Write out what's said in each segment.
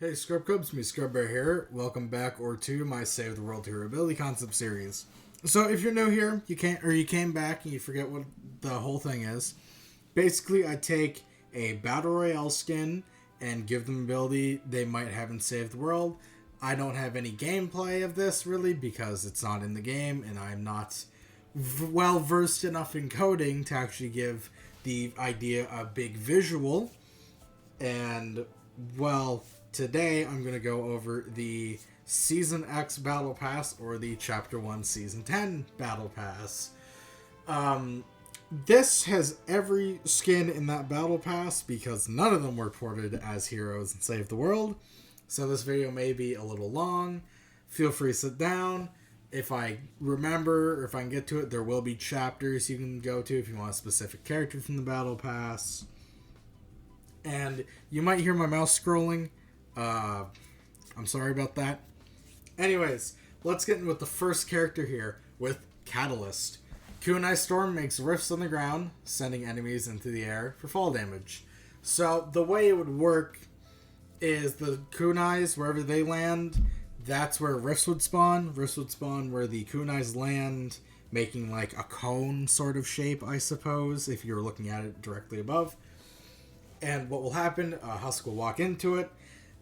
Hey Scrub Cubs, me Scrub Bear here. Welcome back or to my Save the World Hero Ability Concept series. So if you're new here, you came back and you forget what the whole thing is. Basically, I take a Battle Royale skin and give them ability they might have in Save the World. I don't have any gameplay of this really because it's not in the game and I'm not well versed enough in coding to actually give the idea a big visual. And well, today I'm going to go over the Season X Battle Pass or the Chapter 1 Season 10 Battle Pass. This has every skin in that Battle Pass because none of them were ported as heroes in Save the World. So this video may be a little long. Feel free to sit down. If I remember, or if I can get to it, there will be chapters you can go to if you want a specific character from the Battle Pass. And you might hear my mouse scrolling. I'm sorry about that. Anyways, let's get in with the first character here with Catalyst. Kunai Storm makes rifts on the ground, sending enemies into the air for fall damage. So the way it would work is the kunais, wherever they land, that's where rifts would spawn. Rifts would spawn where the kunais land, making like a cone sort of shape, I suppose, if you're looking at it directly above. And what will happen, Husk will walk into it,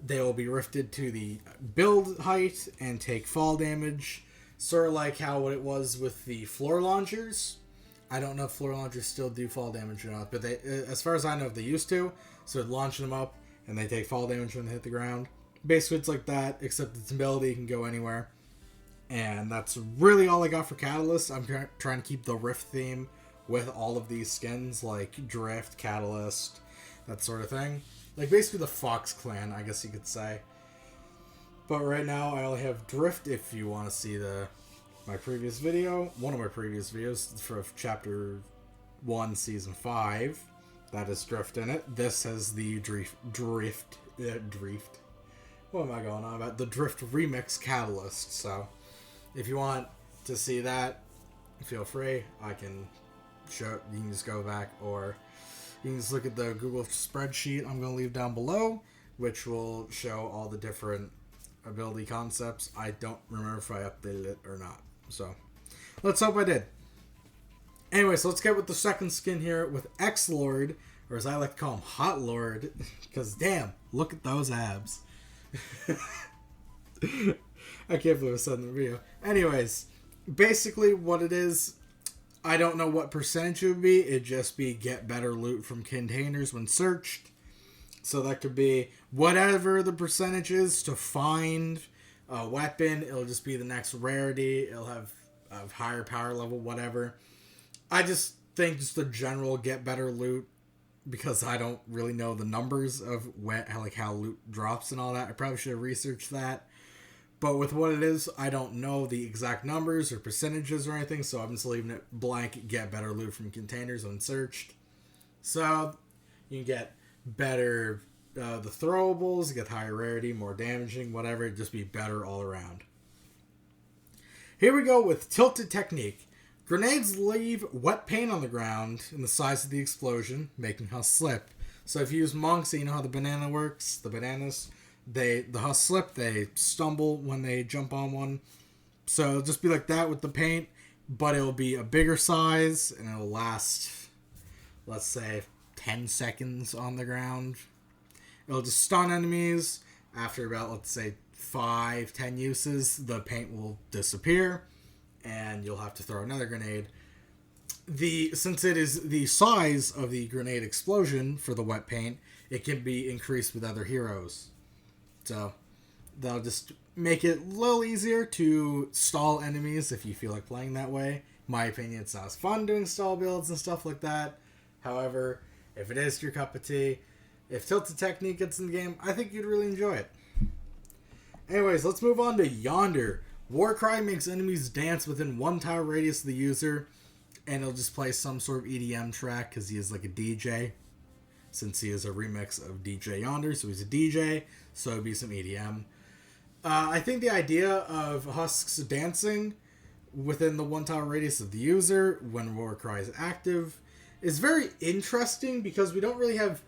they will be rifted to the build height and take fall damage, sort of like how it was with the floor launchers. I don't know if floor launchers still do fall damage or not, but they, as far as I know, they used to. So it'd launch them up, and they take fall damage when they hit the ground. Basically, it's like that, except its ability can go anywhere. And that's really all I got for Catalyst. I'm trying to keep the Rift theme with all of these skins, like Drift, Catalyst, that sort of thing. Like, basically the Fox Clan, I guess you could say. But right now, I only have Drift, if you want to see my previous video. One of my previous videos for Chapter 1, Season 5. That is Drift in it. This has the Drift. What am I going on about? The Drift Remix Catalyst. So, if you want to see that, feel free. I can show. You can just go back, or you can just look at the Google spreadsheet I'm going to leave down below, which will show all the different ability concepts. I don't remember if I updated it or not. So, let's hope I did. Anyways, let's get with the second skin here with X-Lord, or as I like to call him, Hot Lord, because damn, look at those abs. I can't believe I said in the video. Anyways, basically what it is, I don't know what percentage it would be. It'd just be get better loot from containers when searched. So that could be whatever the percentage is to find a weapon. It'll just be the next rarity. It'll have a higher power level, whatever. I just think just the general get better loot, because I don't really know the numbers of how loot drops and all that. I probably should have researched that. But with what it is, I don't know the exact numbers or percentages or anything, so I'm just leaving it blank. Get better loot from containers when searched. So you can get better the throwables, get higher rarity, more damaging, whatever. It'd just be better all around. Here we go with Tilted Technique. Grenades leave wet paint on the ground in the size of the explosion, making Husk slip. So if you use monks, you know how the banana works. The bananas, the Husk slip, they stumble when they jump on one. So it'll just be like that with the paint, but it'll be a bigger size, and it'll last, let's say, 10 seconds on the ground. It'll just stun enemies. After about, let's say, 5-10 uses, the paint will disappear, and you'll have to throw another grenade. Since it is the size of the grenade explosion for the wet paint, it can be increased with other heroes. So that'll just make it a little easier to stall enemies if you feel like playing that way. In my opinion, it's not as fun doing stall builds and stuff like that. However, if it is your cup of tea, if Tilted Technique gets in the game, I think you'd really enjoy it. Anyways, let's move on to Yonder. Warcry makes enemies dance within 1 tower radius of the user, and he'll just play some sort of EDM track because he is like a DJ. Since he is a remix of DJ Yonder, so he's a DJ, so it'd be some EDM. I think the idea of Husks dancing within the 1 tower radius of the user when Warcry is active is very interesting because we don't really have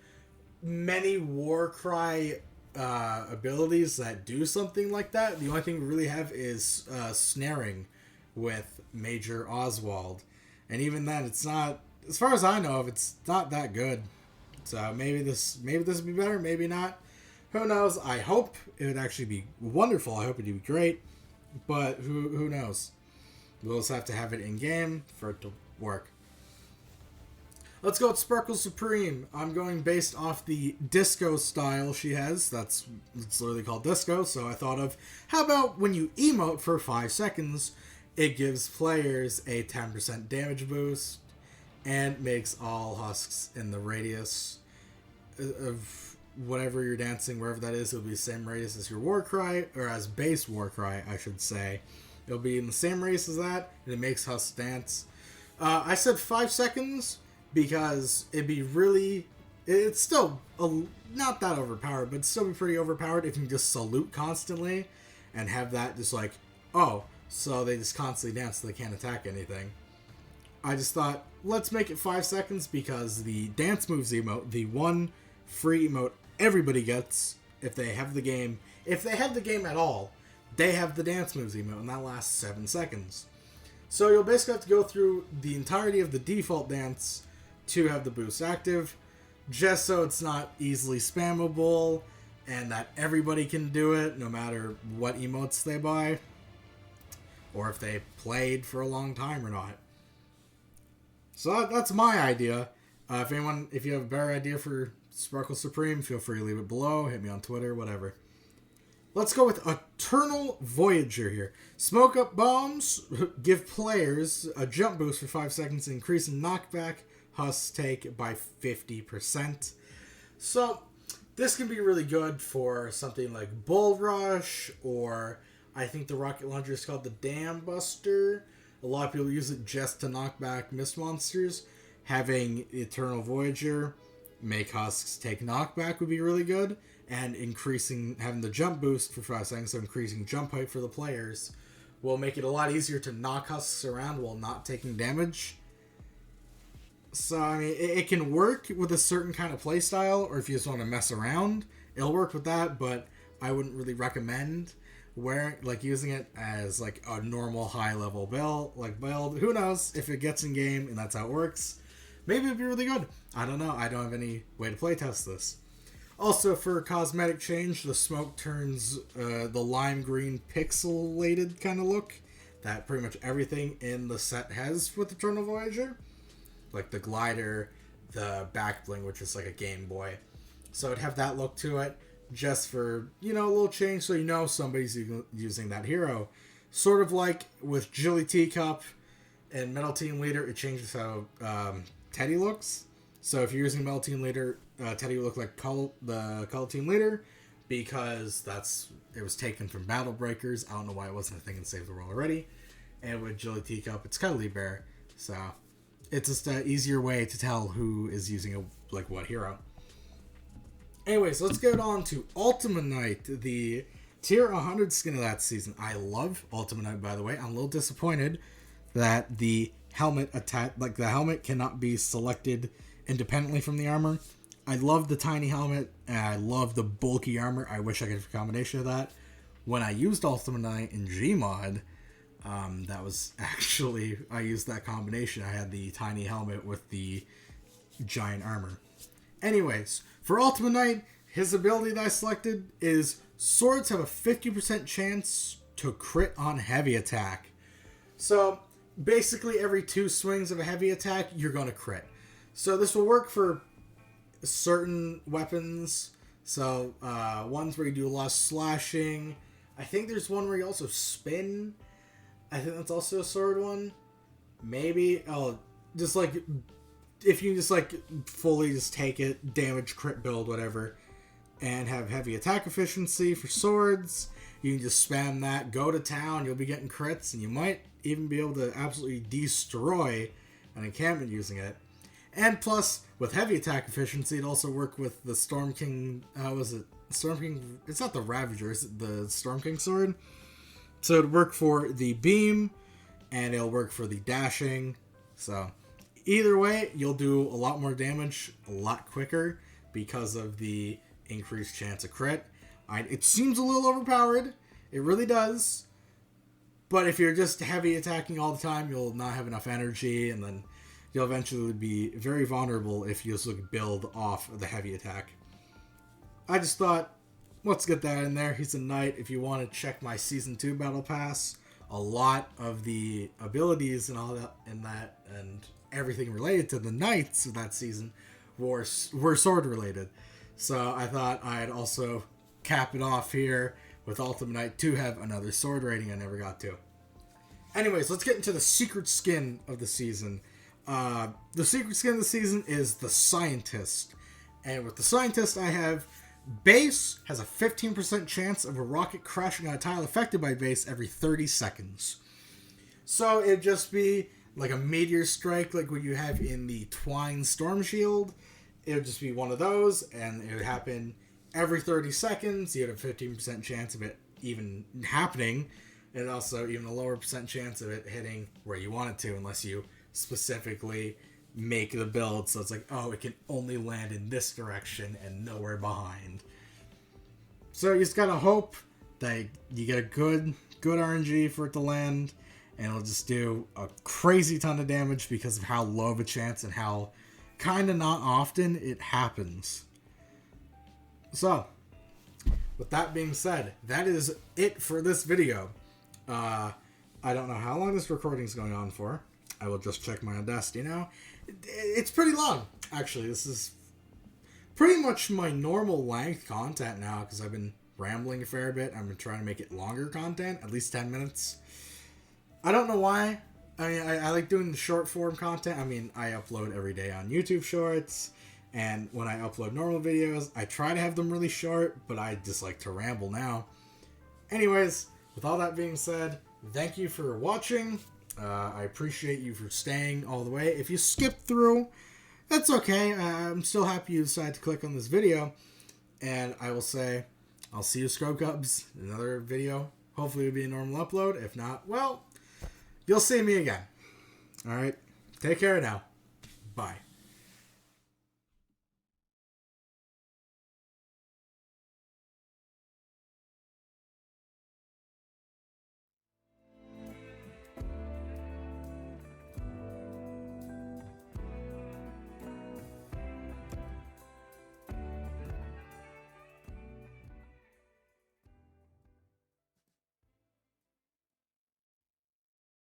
many Warcry abilities that do something like that. The only thing we really have is snaring with Major Oswald. And even then, it's not, as far as I know of, it's not that good. So maybe this would be better, maybe not. Who knows? I hope it would actually be wonderful. I hope it would be great. But who knows? We'll just have to have it in game for it to work. Let's go with Sparkle Supreme. I'm going based off the disco style she has. It's literally called disco. So I thought of, how about when you emote for 5 seconds, it gives players a 10% damage boost and makes all husks in the radius of whatever you're dancing, wherever that is. It'll be the same radius as your war cry, or as base war cry, I should say. It'll be in the same radius as that, and it makes husks dance. I said 5 seconds because it's still not that overpowered, but it'd still be pretty overpowered if you can just salute constantly and have that just like, oh, so they just constantly dance so they can't attack anything. I just thought, let's make it 5 seconds because the dance moves emote, the one free emote everybody gets if they have the game at all, they have the dance moves emote, and that lasts 7 seconds. So you'll basically have to go through the entirety of the default dance to have the boost active, just so it's not easily spammable and that everybody can do it no matter what emotes they buy or if they played for a long time or not. So that's my idea. If you have a better idea for Sparkle Supreme, feel free to leave it below, hit me on Twitter, whatever. Let's go with Eternal Voyager here. Smoke up bombs give players a jump boost for 5 seconds, increasing knockback husks take by 50%. So this can be really good for something like Bull Rush, or I think the rocket launcher is called the Dam Buster. A lot of people use it just to knock back mist monsters. Having Eternal Voyager make husks take knockback would be really good. And having the jump boost for 5 seconds, so increasing jump height for the players, will make it a lot easier to knock husks around while not taking damage. So, I mean, it can work with a certain kind of playstyle, or if you just want to mess around, it'll work with that, but I wouldn't really recommend using it as like a normal high-level build. Who knows if it gets in game and that's how it works. Maybe it'd be really good. I don't know. I don't have any way to playtest this. Also, for cosmetic change, the smoke turns the lime green pixelated kind of look that pretty much everything in the set has with Eternal Voyager. Like the glider, the back bling, which is like a Game Boy. So it'd have that look to it, just for, a little change so somebody's using that hero. Sort of like with Jilly Teacup and Metal Team Leader, it changes how Teddy looks. So if you're using Metal Team Leader, Teddy will look like the Color Team Leader because it was taken from Battle Breakers. I don't know why it wasn't a thing in Save the World already. And with Jilly Teacup, it's Cuddly Bear. So it's just an easier way to tell who is using what hero. Anyways, let's get on to Ultima Knight, the tier 100 skin of that season. I love Ultima Knight, by the way. I'm a little disappointed that the helmet the helmet cannot be selected independently from the armor. I love the tiny helmet, and I love the bulky armor. I wish I could have a combination of that. When I used Ultima Knight in Gmod, that was actually, I used that combination. I had the tiny helmet with the giant armor. Anyways, for Ultima Knight, his ability that I selected is swords have a 50% chance to crit on heavy attack. So basically every 2 swings of a heavy attack, you're going to crit. So this will work for certain weapons. So ones where you do a lot of slashing. I think there's one where you also spin. I think that's also a sword one. Maybe. Just if you just fully just take it, damage, crit build, whatever, and have heavy attack efficiency for swords, you can just spam that, go to town, you'll be getting crits, and you might even be able to absolutely destroy an encampment using it. And plus, with heavy attack efficiency, it also work with the Storm King, Storm King, it's not the Ravager, it's the Storm King sword. So it'd work for the beam, and it'll work for the dashing. So either way, you'll do a lot more damage a lot quicker because of the increased chance of crit. It seems a little overpowered. It really does. But if you're just heavy attacking all the time, you'll not have enough energy, and then you'll eventually be very vulnerable if you just build off of the heavy attack. I just thought, let's get that in there. He's a knight. If you want to check my Season 2 Battle Pass, a lot of the abilities and all that and everything related to the knights of that season were sword related. So I thought I'd also cap it off here with Ultimate Knight to have another sword rating I never got to. Anyways, let's get into the secret skin of the season. The secret skin of the season is the Scientist. And with the Scientist, I have base has a 15% chance of a rocket crashing on a tile affected by base every 30 seconds. So it'd just be like a meteor strike like what you have in the Twine Storm Shield. It would just be one of those, and it would happen every 30 seconds. You had a 15% chance of it even happening, and also even a lower percent chance of it hitting where you want it to, unless you specifically make the build so it's like, oh, it can only land in this direction and nowhere behind. So you just gotta hope that you get a good RNG for it to land, and it'll just do a crazy ton of damage because of how low of a chance and how kind of not often it happens. So, with that being said, that is it for this video. I don't know how long this recording is going on for. I will just check my Audacity now. It's pretty long, actually. This is pretty much my normal length content now because I've been rambling a fair bit. I've been trying to make it longer content, at least 10 minutes. I don't know why. I mean, I like doing the short form content. I mean, I upload every day on YouTube Shorts, and when I upload normal videos, I try to have them really short, but I just like to ramble now. Anyways, with all that being said, thank you for watching. I appreciate you for staying all the way. If you skipped through, that's okay. I'm still happy you decided to click on this video, and I will say, I'll see you, Scrub Cubs, in another video. Hopefully it'll be a normal upload. If not, well, you'll see me again. Alright, take care now. Bye.